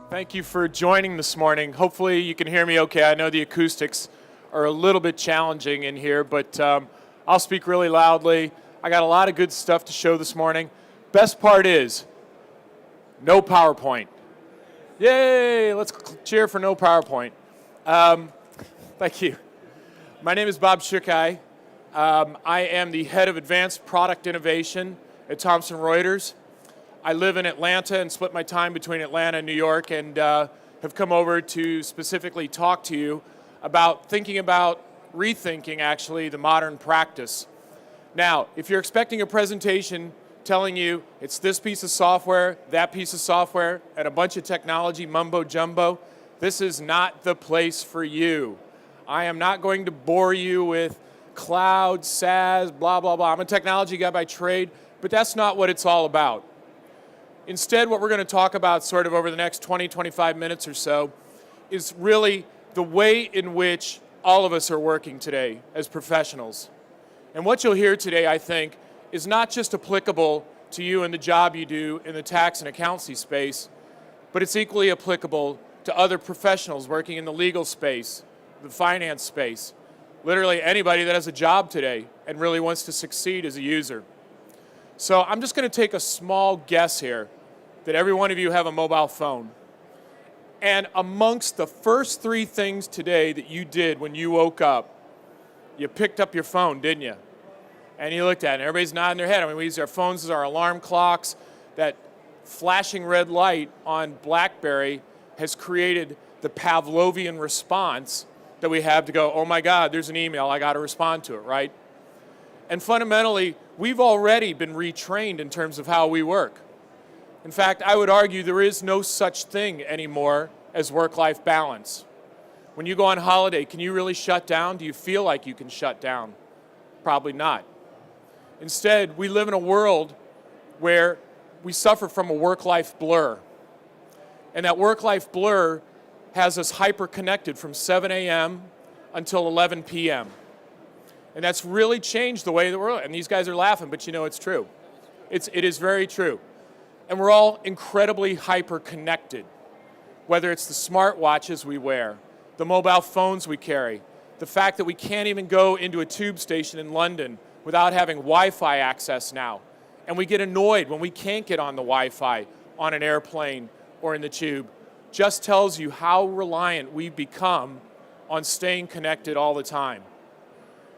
Thank you for joining this morning. Hopefully you can hear me okay. I know the acoustics are a little bit challenging in here, but I'll speak really loudly. I got a lot of good stuff to show this morning. Best part is, no PowerPoint. Yay, let's cheer for no PowerPoint. Thank you. My name is Bob Schukai. I am the head of advanced product innovation at Thomson Reuters. I live in Atlanta and split my time between Atlanta and New York, and have come over to specifically talk to you about thinking about rethinking, actually, the modern practice. Now, if you're expecting a presentation telling you it's this piece of software, that piece of software, and a bunch of technology mumbo jumbo, this is not the place for you. I am not going to bore you with cloud, SaaS, blah, blah, blah. I'm a technology guy by trade, but that's not what it's all about. Instead, what we're going to talk about sort of over the next 20, 25 minutes or so is really the way in which all of us are working today as professionals. And what you'll hear today, I think, is not just applicable to you and the job you do in the tax and accountancy space, but it's equally applicable to other professionals working in the legal space, the finance space, literally anybody that has a job today and really wants to succeed as a user. So I'm just going to take a small guess here that every one of you have a mobile phone. And amongst the first three things today that you did when you woke up, you picked up your phone, didn't you? And you looked at it, and everybody's nodding their head. I mean, we use our phones as our alarm clocks. That flashing red light on BlackBerry has created the Pavlovian response that we have to go, oh my God, there's an email, I got to respond to it, right? And fundamentally, we've already been retrained in terms of how we work. In fact, I would argue there is no such thing anymore as work-life balance. When you go on holiday, can you really shut down? Do you feel like you can shut down? Probably not. Instead, we live in a world where we suffer from a work-life blur. And that work-life blur has us hyper-connected from 7 a.m. until 11 p.m. And that's really changed the way that we're, and these guys are laughing, but you know it's true. It is very true. And we're all incredibly hyper-connected, whether it's the smartwatches we wear, the mobile phones we carry, the fact that we can't even go into a tube station in London without having Wi-Fi access now. And we get annoyed when we can't get on the Wi-Fi on an airplane or in the tube. Just tells you how reliant we've become on staying connected all the time.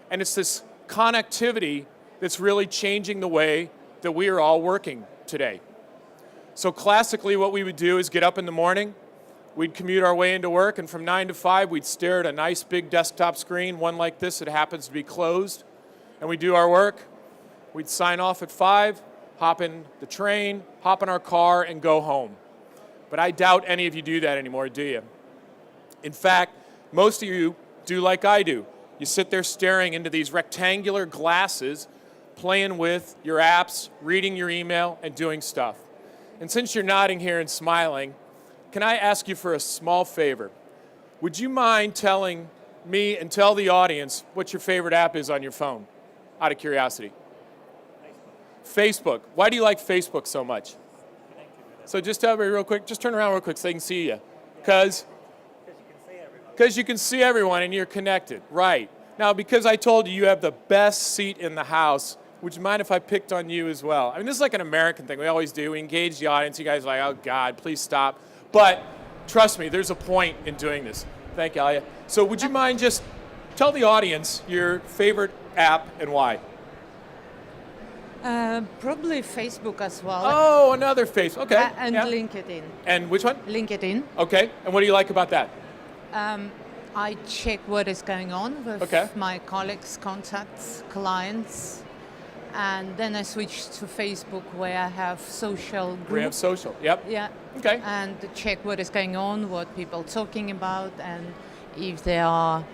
And it's this connectivity that's really changing the way that we are all working today. So classically, what we would do is get up in the morning, we'd commute our way into work, and from 9 to 5, we'd stare at a nice big desktop screen, one like this that happens to be closed, and we'd do our work. We'd sign off at 5, hop in the train, hop in our car, and go home. But I doubt any of you do that anymore, do you? In fact, most of you do like I do. You sit there staring into these rectangular glasses, playing with your apps, reading your email, and doing stuff. And since you're nodding here and smiling, can I ask you for a small favor? Would you mind telling me and tell the audience what your favorite app is on your phone, out of curiosity? Facebook. Why do you like Facebook so much? So just tell me real quick, just turn around real quick so they can see you. Because you can see everyone and you're connected, right. Now, because I told you you have the best seat in the house, would you mind if I picked on you as well? I mean, this is like an American thing. We always do. We engage the audience. You guys are like, oh, God, please stop. But trust me, there's a point in doing this. Thank you, Alia. So would you mind just tell the audience your favorite app and why? Probably Facebook as well. Oh, another Facebook. Okay. And yeah. LinkedIn. And which one? LinkedIn. Okay. And what do you like about that? I check what is going on with my colleagues, contacts, clients. And then I switch to Facebook where I have social groups. We have social, yep. Yeah. Okay. And check what is going on, what people are talking about, and if they are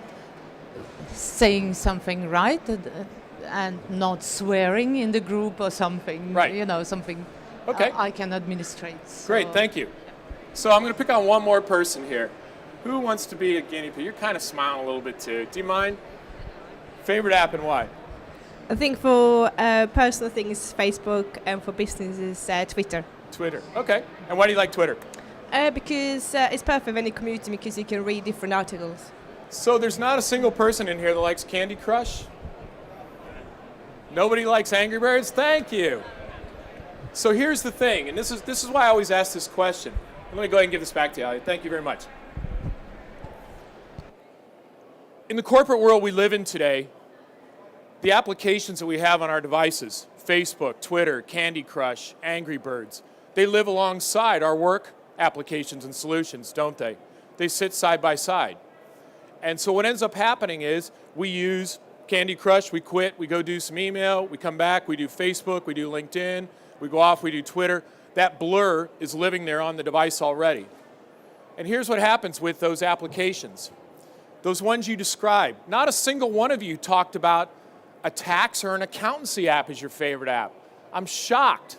saying something right and not swearing in the group or something. Right. You know, something I can administrate. So. Great, thank you. So I'm going to pick on one more person here. Who wants to be a guinea pig? You're kind of smiling a little bit too. Do you mind? Favorite app and why? I think for personal things, Facebook, and for businesses, Twitter. Twitter. Okay. And why do you like Twitter? Because it's perfect when you commute because you can read different articles. So there's not a single person in here that likes Candy Crush? Nobody likes Angry Birds? Thank you. So here's the thing, and this is why I always ask this question. Let me go ahead and give this back to you, Ali. Thank you very much. In the corporate world we live in today, the applications that we have on our devices, Facebook, Twitter, Candy Crush, Angry Birds, they live alongside our work applications and solutions, don't they? They sit side by side. And so what ends up happening is we use Candy Crush, we quit, we go do some email, we come back, we do Facebook, we do LinkedIn, we go off, we do Twitter. That blur is living there on the device already. And here's what happens with those applications. Those ones you described, not a single one of you talked about a tax or an accountancy app as your favorite app. I'm shocked.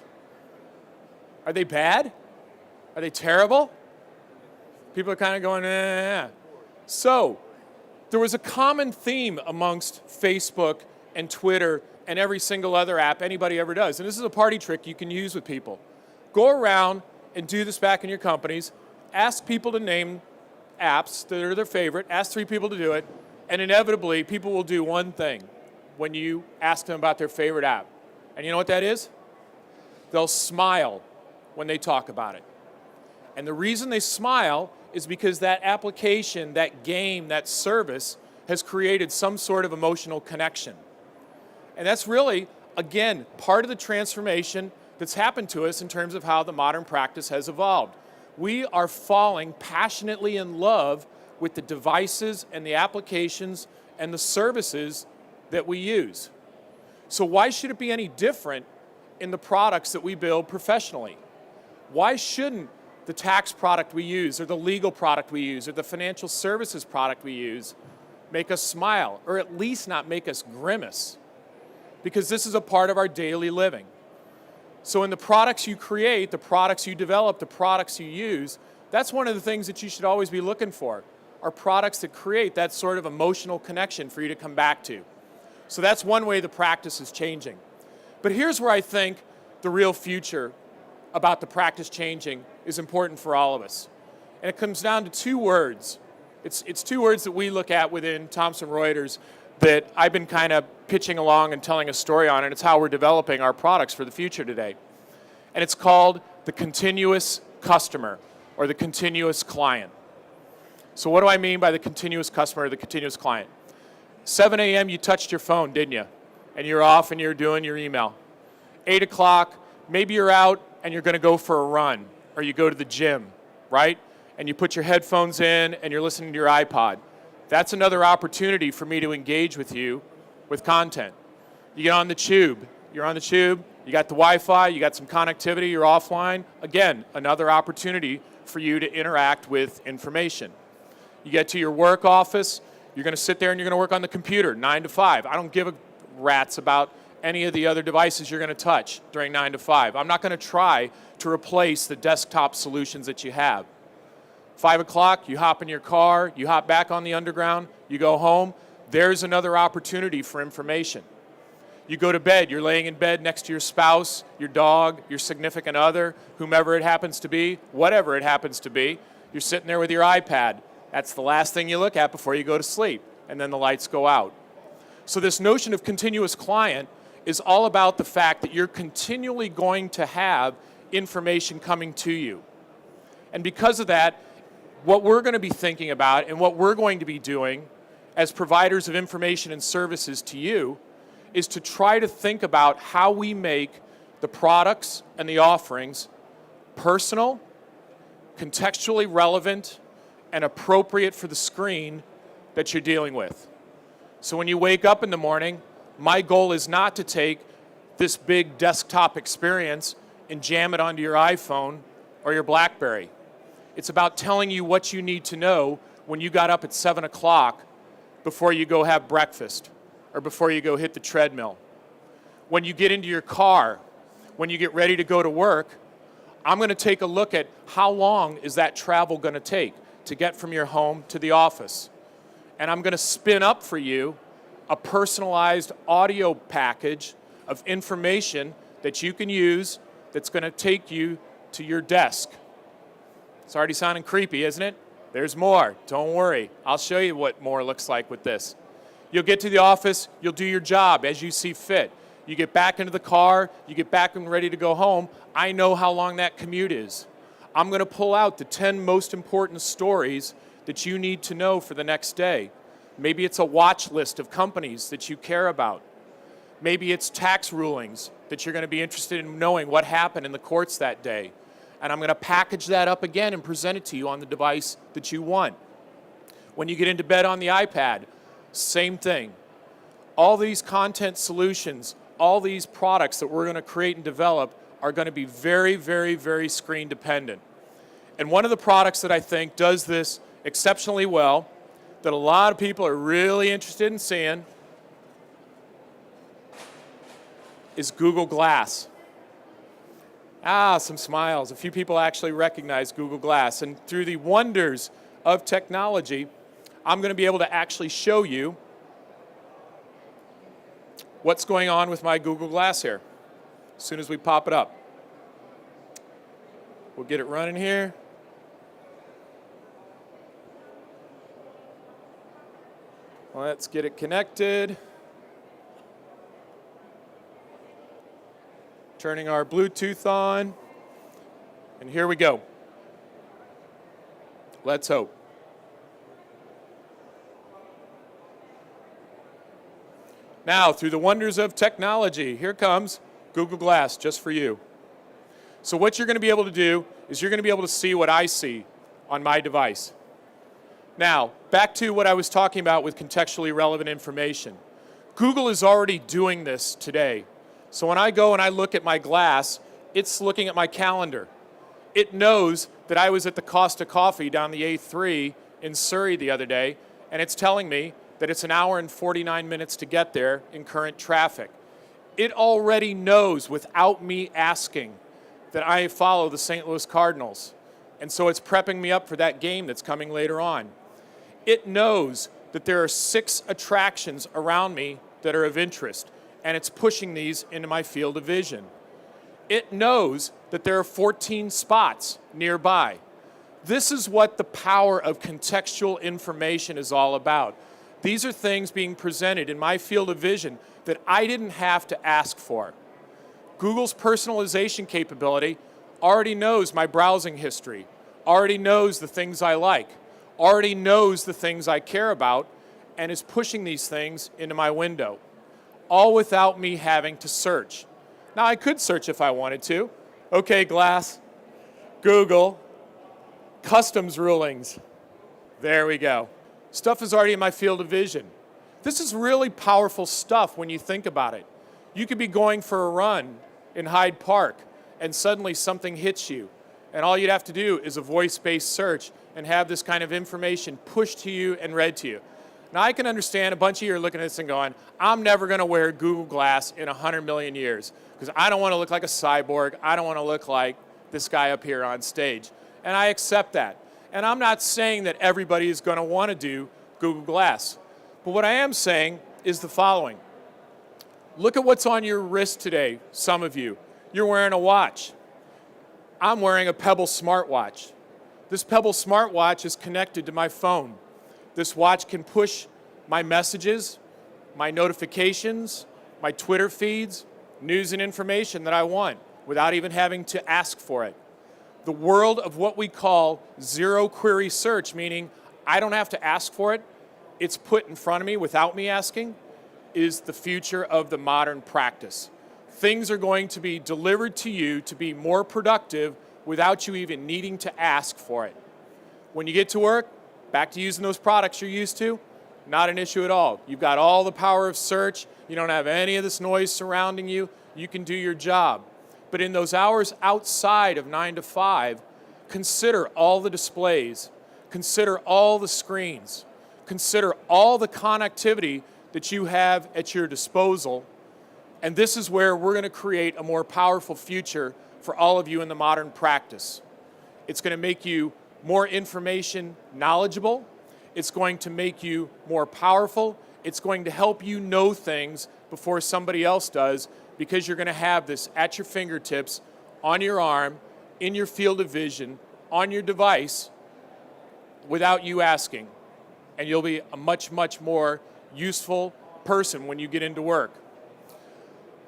Are they bad? Are they terrible? People are kind of going, eh. So, there was a common theme amongst Facebook and Twitter and every single other app anybody ever does. And this is a party trick you can use with people. Go around and do this back in your companies. Ask people to name apps that are their favorite. Ask 3 people to do it. And inevitably, people will do one thing when you ask them about their favorite app. And you know what that is? They'll smile when they talk about it. And the reason they smile is because that application, that game, that service has created some sort of emotional connection. And that's really, again, part of the transformation that's happened to us in terms of how the modern practice has evolved. We are falling passionately in love with the devices and the applications and the services that we use. So why should it be any different in the products that we build professionally? Why shouldn't the tax product we use, or the legal product we use, or the financial services product we use make us smile, or at least not make us grimace? Because this is a part of our daily living. So in the products you create, the products you develop, the products you use, that's one of the things that you should always be looking for, are products that create that sort of emotional connection for you to come back to. So that's one way the practice is changing. But here's where I think the real future about the practice changing is important for all of us. And it comes down to 2 words. It's 2 words that we look at within Thomson Reuters that I've been kind of pitching along and telling a story on, and it's how we're developing our products for the future today. And it's called the continuous customer, or the continuous client. So what do I mean by the continuous customer or the continuous client? 7 a.m. you touched your phone, didn't you? And you're off and you're doing your email. 8 o'clock, maybe you're out and you're going to go for a run, or you go to the gym, right? And you put your headphones in and you're listening to your iPod. That's another opportunity for me to engage with you with content. You get on the tube. You're on the tube. You got the Wi-Fi. You got some connectivity. You're offline. Again, another opportunity for you to interact with information. You get to your work office. You're going to sit there and you're going to work on the computer 9 to 5. I don't give a rat's about any of the other devices you're going to touch during 9 to 5. I'm not going to try to replace the desktop solutions that you have. 5 o'clock, you hop in your car, you hop back on the underground, you go home. There's another opportunity for information. You go to bed, you're laying in bed next to your spouse, your dog, your significant other, whomever it happens to be, whatever it happens to be. You're sitting there with your iPad. That's the last thing you look at before you go to sleep, and then the lights go out. So this notion of continuous client is all about the fact that you're continually going to have information coming to you. And because of that, what we're going to be thinking about and what we're going to be doing as providers of information and services to you is to try to think about how we make the products and the offerings personal, contextually relevant, and appropriate for the screen that you're dealing with. So when you wake up in the morning, my goal is not to take this big desktop experience and jam it onto your iPhone or your BlackBerry. It's about telling you what you need to know when you got up at 7 o'clock before you go have breakfast or before you go hit the treadmill. When you get into your car, when you get ready to go to work, I'm going to take a look at how long is that travel going to take to get from your home to the office. And I'm going to spin up for you a personalized audio package of information that you can use that's going to take you to your desk. It's already sounding creepy, isn't it? There's more. Don't worry. I'll show you what more looks like with this. You'll get to the office, you'll do your job as you see fit. You get back into the car, you get back and ready to go home. I know how long that commute is. I'm going to pull out the 10 most important stories that you need to know for the next day. Maybe it's a watch list of companies that you care about. Maybe it's tax rulings that you're going to be interested in knowing what happened in the courts that day. And I'm going to package that up again and present it to you on the device that you want. When you get into bed on the iPad, same thing. All these content solutions, all these products that we're going to create and develop are going to be very, very, very screen dependent. And one of the products that I think does this exceptionally well, that a lot of people are really interested in seeing, is Google Glass. Some smiles. A few people actually recognize Google Glass. And through the wonders of technology, I'm going to be able to actually show you what's going on with my Google Glass here as soon as we pop it up. We'll get it running here. Let's get it connected. Turning our Bluetooth on. And here we go. Let's hope. Now, through the wonders of technology, here comes Google Glass just for you. So what you're going to be able to do is you're going to be able to see what I see on my device. Now, back to what I was talking about with contextually relevant information. Google is already doing this today. So when I go and I look at my glass, it's looking at my calendar. It knows that I was at the Costa Coffee down the A3 in Surrey the other day, and it's telling me that it's an hour and 49 minutes to get there in current traffic. It already knows without me asking that I follow the St. Louis Cardinals. And so it's prepping me up for that game that's coming later on. It knows that there are 6 attractions around me that are of interest, and it's pushing these into my field of vision. It knows that there are 14 spots nearby. This is what the power of contextual information is all about. These are things being presented in my field of vision that I didn't have to ask for. Google's personalization capability already knows my browsing history, already knows the things I like, already knows the things I care about, and is pushing these things into my window, all without me having to search. Now, I could search if I wanted to. Okay, Glass, Google, customs rulings. There we go. Stuff is already in my field of vision. This is really powerful stuff when you think about it. You could be going for a run in Hyde Park, and suddenly something hits you. And all you'd have to do is a voice-based search and have this kind of information pushed to you and read to you. Now, I can understand a bunch of you are looking at this and going, I'm never going to wear Google Glass in 100 million years because I don't want to look like a cyborg. I don't want to look like this guy up here on stage. And I accept that. And I'm not saying that everybody is going to want to do Google Glass. But what I am saying is the following. Look at what's on your wrist today, some of you. You're wearing a watch. I'm wearing a Pebble smartwatch. This Pebble smartwatch is connected to my phone. This watch can push my messages, my notifications, my Twitter feeds, news and information that I want without even having to ask for it. The world of what we call zero query search, meaning I don't have to ask for it, it's put in front of me without me asking, is the future of the modern practice. Things are going to be delivered to you to be more productive without you even needing to ask for it. When you get to work, back to using those products you're used to, not an issue at all. You've got all the power of search. You don't have any of this noise surrounding you. You can do your job. But in those hours outside of 9 to 5, consider all the displays. Consider all the screens. Consider all the connectivity that you have at your disposal. And this is where we're going to create a more powerful future for all of you in the modern practice. It's going to make you more information knowledgeable. It's going to make you more powerful. It's going to help you know things before somebody else does, because you're going to have this at your fingertips, on your arm, in your field of vision, on your device, without you asking. And you'll be a much, much more useful person when you get into work.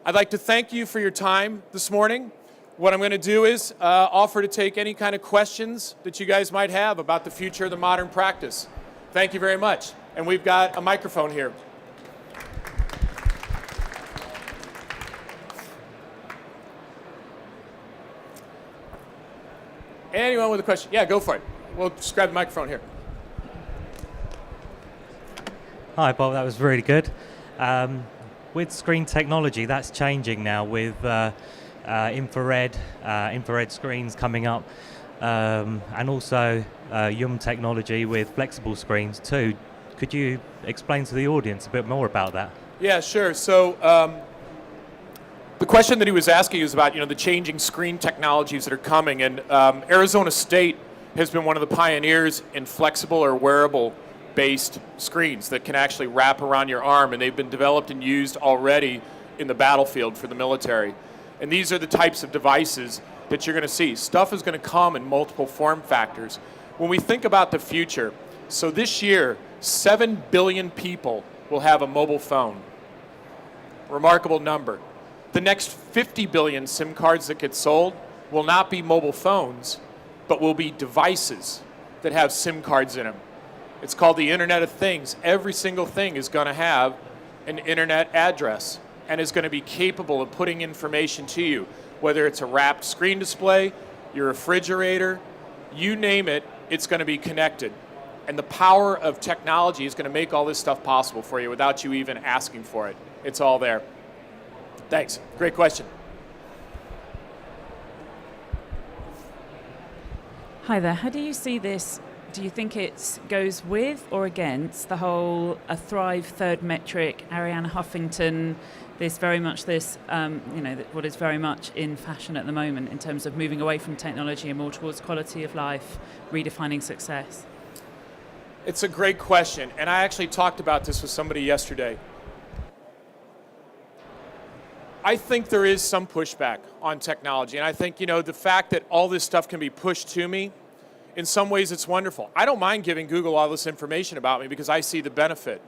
I'd like to thank you for your time this morning. What I'm going to do is offer to take any kind of questions that you guys might have about the future of the modern practice. Thank you very much. And we've got a microphone here. Anyone with a question? Yeah, go for it. We'll just grab the microphone here. Hi, Bob. That was really good. With screen technology, that's changing now with infrared screens coming up, and also YUM technology with flexible screens too. Could you explain to the audience a bit more about that? Yeah, sure. So the question that he was asking is about, the changing screen technologies that are coming, and Arizona State has been one of the pioneers in flexible or wearable-based screens that can actually wrap around your arm, and they've been developed and used already in the battlefield for the military. And these are the types of devices that you're going to see. Stuff is going to come in multiple form factors. When we think about the future, so this year, 7 billion people will have a mobile phone. Remarkable number. The next 50 billion SIM cards that get sold will not be mobile phones, but will be devices that have SIM cards in them. It's called the Internet of Things. Every single thing is going to have an internet address and is going to be capable of putting information to you, whether it's a wrapped screen display, your refrigerator, you name it, it's going to be connected. And the power of technology is going to make all this stuff possible for you without you even asking for it. It's all there. Thanks. Great question. Hi there. How do you see this? Do you think it goes with or against the whole Thrive third metric, Arianna Huffington, what is very much in fashion at the moment in terms of moving away from technology and more towards quality of life, redefining success? It's a great question, and I actually talked about this with somebody yesterday. I think there is some pushback on technology, and I think, the fact that all this stuff can be pushed to me, in some ways it's wonderful. I don't mind giving Google all this information about me because I see the benefit.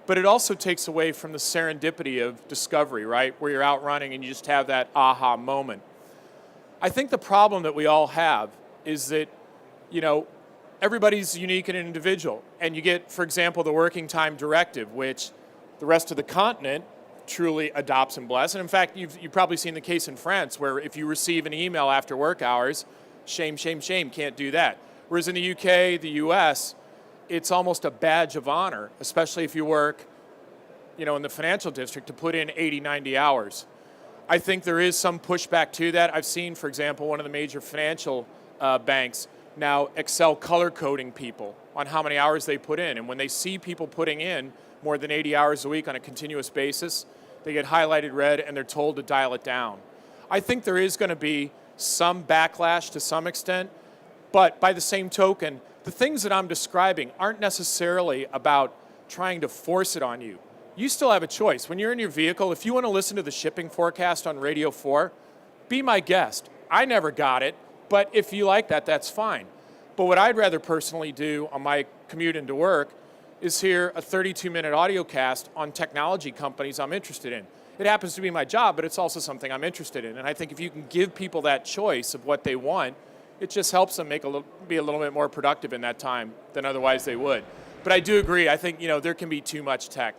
But it also takes away from the serendipity of discovery, right? Where you're out running and you just have that aha moment. I think the problem that we all have is that, everybody's unique and individual. And you get, for example, the working time directive, which the rest of the continent truly adopts and blesses. And in fact, you've probably seen the case in France where if you receive an email after work hours, shame, shame, shame, can't do that. Whereas in the UK, the US, it's almost a badge of honor, especially if you work, in the financial district, to put in 80, 90 hours. I think there is some pushback to that. I've seen, for example, one of the major financial banks now Excel color coding people on how many hours they put in. And when they see people putting in more than 80 hours a week on a continuous basis, they get highlighted red and they're told to dial it down. I think there is going to be some backlash to some extent, but by the same token, the things that I'm describing aren't necessarily about trying to force it on you. You still have a choice. When you're in your vehicle, if you want to listen to the shipping forecast on Radio 4, be my guest. I never got it, but if you like that, that's fine. But what I'd rather personally do on my commute into work is hear a 32-minute audio cast on technology companies I'm interested in. It happens to be my job, but it's also something I'm interested in. And I think if you can give people that choice of what they want, it just helps them be a little bit more productive in that time than otherwise they would. But I do agree. I think, there can be too much tech.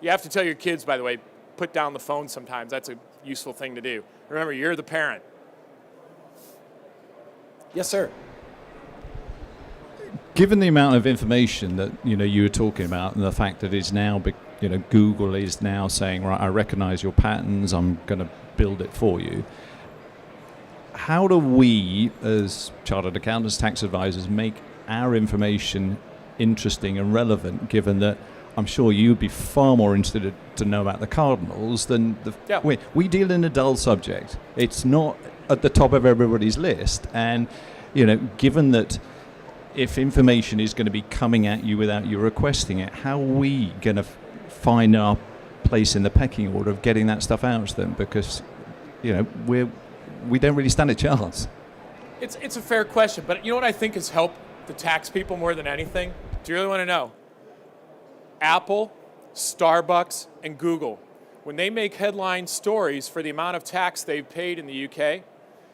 You have to tell your kids, by the way, put down the phone sometimes. That's a useful thing to do. Remember, you're the parent. Yes, sir. Given the amount of information that you were talking about, and the fact that it's now, Google is now saying, right, I recognize your patterns, I'm going to build it for you. How do we, as chartered accountants, tax advisors, make our information interesting and relevant, given that I'm sure you'd be far more interested to know about the cardinals than we deal in a dull subject. It's not at the top of everybody's list. And, given that if information is going to be coming at you without you requesting it, how are we going to find our place in the pecking order of getting that stuff out to them? Because, we don't really stand a chance. It's a fair question, but you know what I think has helped the tax people more than anything? Do you really want to know? Apple, Starbucks, and Google. When they make headline stories for the amount of tax they've paid in the UK,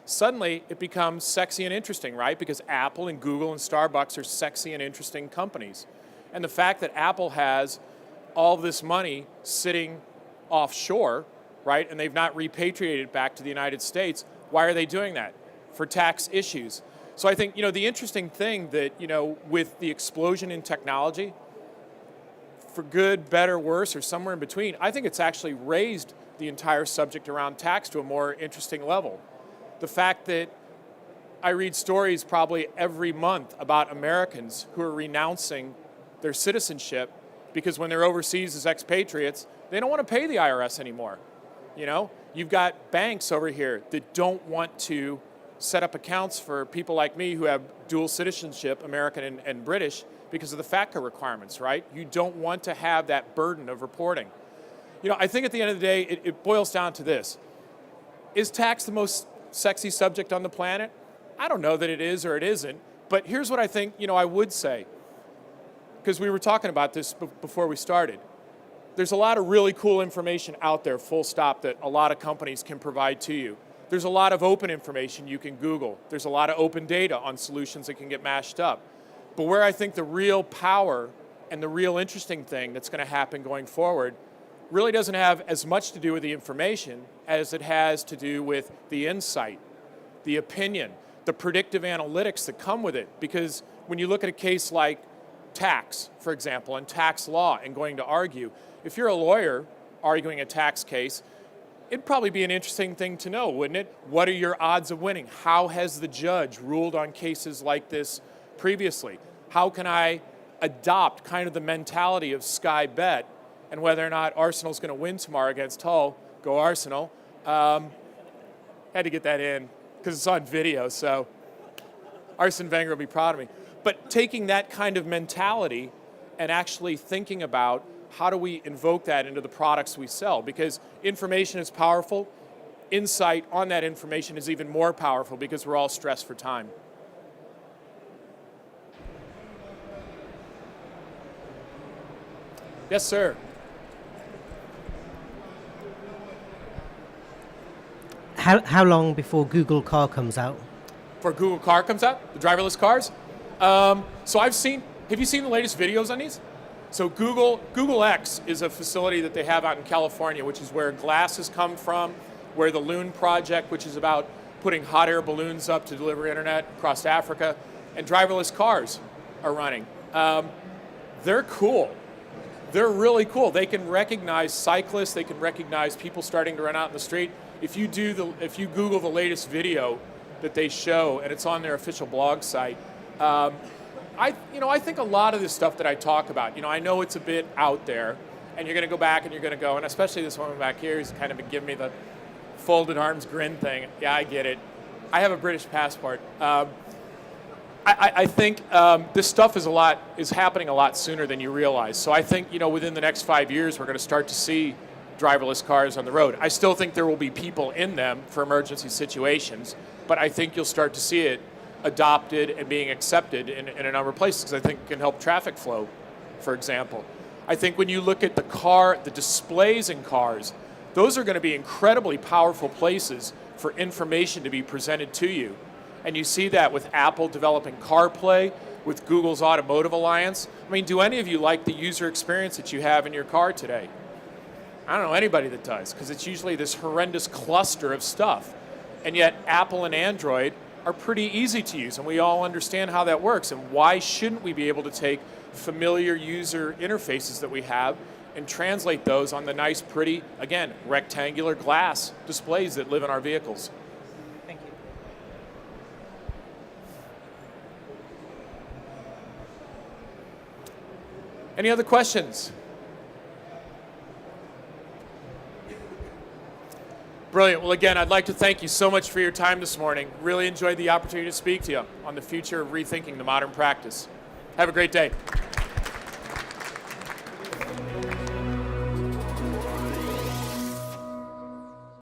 suddenly it becomes sexy and interesting, right? Because Apple and Google and Starbucks are sexy and interesting companies. And the fact that Apple has all this money sitting offshore, right, and they've not repatriated it back to the United States, why are they doing that? For tax issues. So I think, the interesting thing that, with the explosion in technology, for good, better, worse, or somewhere in between, I think it's actually raised the entire subject around tax to a more interesting level. The fact that I read stories probably every month about Americans who are renouncing their citizenship because when they're overseas as expatriates, they don't want to pay the IRS anymore. You've got banks over here that don't want to set up accounts for people like me who have dual citizenship, American and British, because of the FATCA requirements, right? You don't want to have that burden of reporting. I think at the end of the day, it boils down to this. Is tax the most sexy subject on the planet? I don't know that it is or it isn't, but here's what I think, I would say, because we were talking about this before we started. There's a lot of really cool information out there, full stop, that a lot of companies can provide to you. There's a lot of open information you can Google. There's a lot of open data on solutions that can get mashed up. But where I think the real power and the real interesting thing that's going to happen going forward really doesn't have as much to do with the information as it has to do with the insight, the opinion, the predictive analytics that come with it. Because when you look at a case like tax, for example, and tax law and going to argue, if you're a lawyer arguing a tax case, it'd probably be an interesting thing to know, wouldn't it? What are your odds of winning? How has the judge ruled on cases like this previously? How can I adopt kind of the mentality of Sky Bet and whether or not Arsenal's going to win tomorrow against Hull? Go Arsenal. Had to get that in because it's on video, so Arsene Wenger will be proud of me. But taking that kind of mentality and actually thinking about how do we invoke that into the products we sell? Because information is powerful. Insight on that information is even more powerful because we're all stressed for time. Yes, sir. How long before Google Car comes out? Before Google Car comes out, the driverless cars? So have you seen the latest videos on these? So Google X is a facility that they have out in California, which is where glasses come from, where the Loon Project, which is about putting hot air balloons up to deliver internet across Africa, and driverless cars are running. They're cool. They're really cool. They can recognize cyclists. They can recognize people starting to run out in the street. If you Google the latest video that they show, and it's on their official blog site, I think a lot of this stuff that I talk about, I know it's a bit out there, and you're going to go back and you're going to go, and especially this woman back here who's kind of been giving me the folded arms grin thing. Yeah, I get it. I have a British passport. I think this stuff is happening a lot sooner than you realize. So I think, within the next 5 years, we're going to start to see driverless cars on the road. I still think there will be people in them for emergency situations, but I think you'll start to see it adopted and being accepted in a number of places because I think it can help traffic flow, for example. I think when you look at the displays in cars, those are going to be incredibly powerful places for information to be presented to you. And you see that with Apple developing CarPlay, with Google's Automotive Alliance. I mean, do any of you like the user experience that you have in your car today? I don't know anybody that does, because it's usually this horrendous cluster of stuff. And yet Apple and Android are pretty easy to use, and we all understand how that works. And why shouldn't we be able to take familiar user interfaces that we have and translate those on the nice, pretty, again, rectangular glass displays that live in our vehicles? Thank you. Any other questions? Brilliant. Well, again, I'd like to thank you so much for your time this morning. Really enjoyed the opportunity to speak to you on the future of rethinking the modern practice. Have a great day.